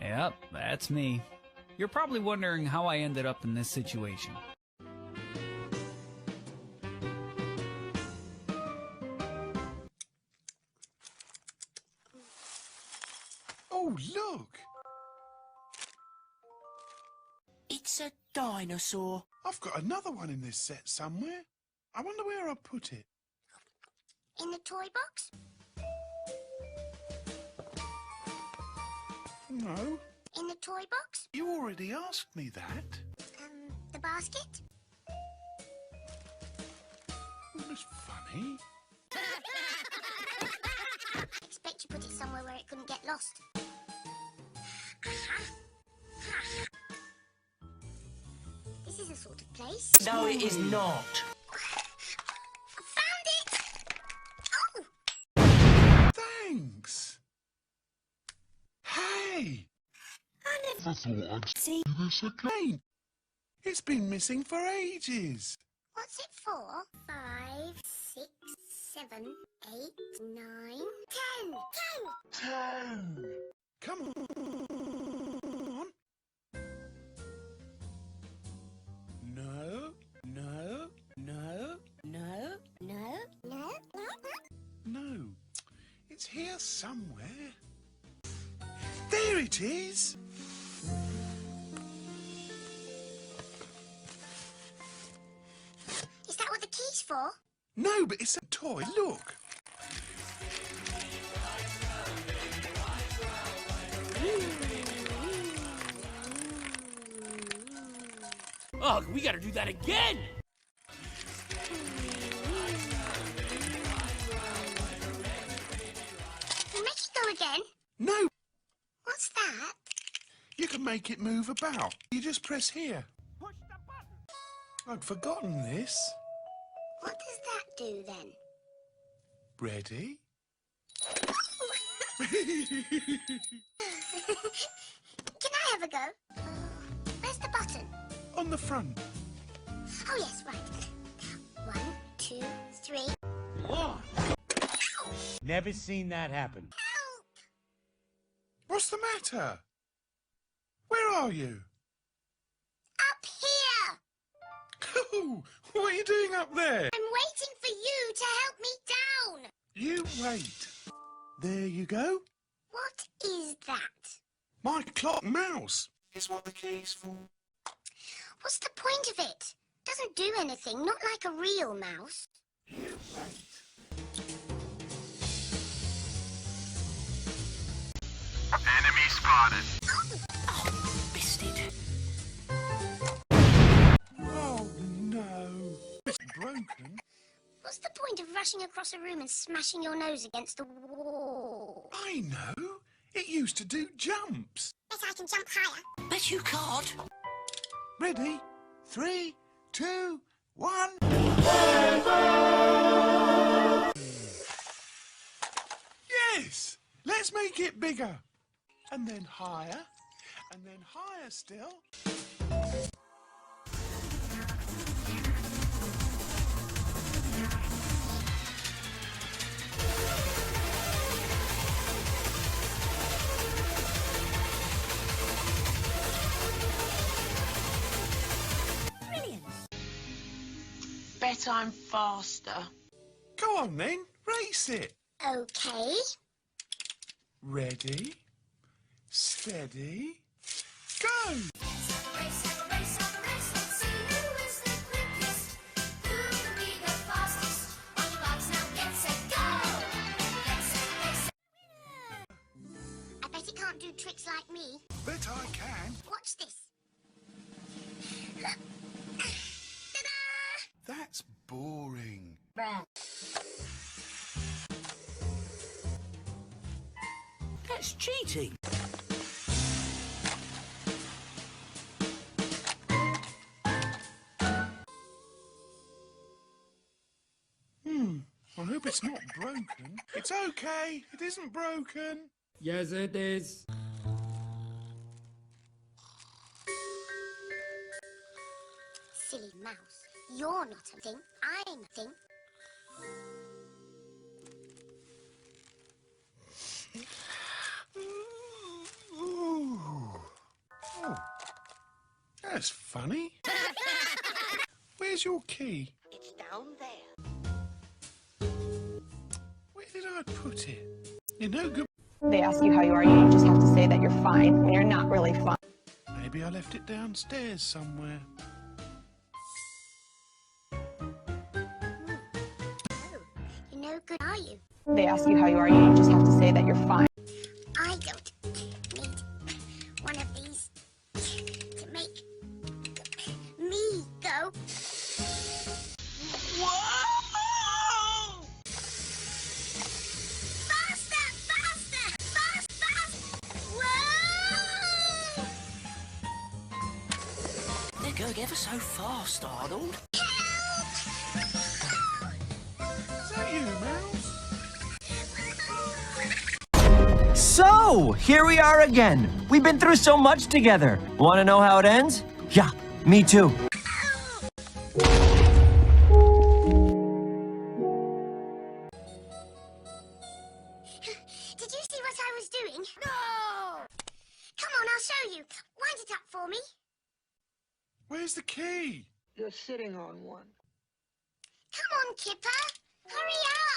Yep, that's me. You're probably wondering how I ended up in this situation. Oh, look! It's a dinosaur. I've got another one in this set somewhere. I wonder where I put it. In the toy box? No. In the toy box? You already asked me that. The basket? That's funny. I expect you put it somewhere where it couldn't get lost. This is a sort of place. No, it is not. I found it! Oh! Thanks. Hey! I never thought I'd see this again. It's been missing for ages. What's it for? 5, 6, 7, 8, 9, 10. 10. Come on. No, no, no, No, no, no. no. It's here somewhere. There it is. Is that what the key's for? No, but it's a toy. Look. Ugh, we gotta do that again! Make it go again. No, What's that? you can make it move about. You just press here. Push the button. I'd forgotten this. What does that do then? Ready? Can I have a go? Where's the button? On the front. Oh yes, right. 1, 2, 3. Never seen that happen. Help! What's the matter? Where are you? Up here! Oh, what are you doing up there? I'm waiting for you to help me down! You wait. There you go. What is that? My clock mouse. Is what the key's for. What's the point of it? Doesn't do anything, not like a real mouse. You wait. Enemy spotted. Oh, bisted. Oh, no. It's broken. What's the point of rushing across a room and smashing your nose against the wall? I know. It used to do jumps. Bet I can jump higher. Bet you can't. Ready? 3, 2, 1. Yes! Let's make it bigger. And then higher. And then higher still. Brilliant. Bet I'm faster. Go on then. Race it. Okay. Ready? Steady? Go! I bet it can't do tricks like me. Bet I can. Watch this. Ta-da! That's boring. That's cheating. I hope it's not broken. It's okay. It isn't broken. Yes, it is. Silly mouse. You're not a thing. I'm a thing. Ooh. funny. Where's your key? It's down there. Where did I put it? You're no good. They ask you how you are, you just have to say that you're fine when you're not really fine. Maybe I left it downstairs somewhere. You're no good, are you? They ask you how you are, you just have to say that you're fine. I don't need one of these to make me go. Whoa! Faster! Faster! Fast! Fast! Whoa! They're going ever so fast, Arnold. Is that you, Mouse? So, here we are again. We've been through so much together. Want to know how it ends? Yeah, me too. Did you see what I was doing? No! Come on, I'll show you. Wind it up for me. Where's the key? You're sitting on one. Come on, Kipper. Hurry up.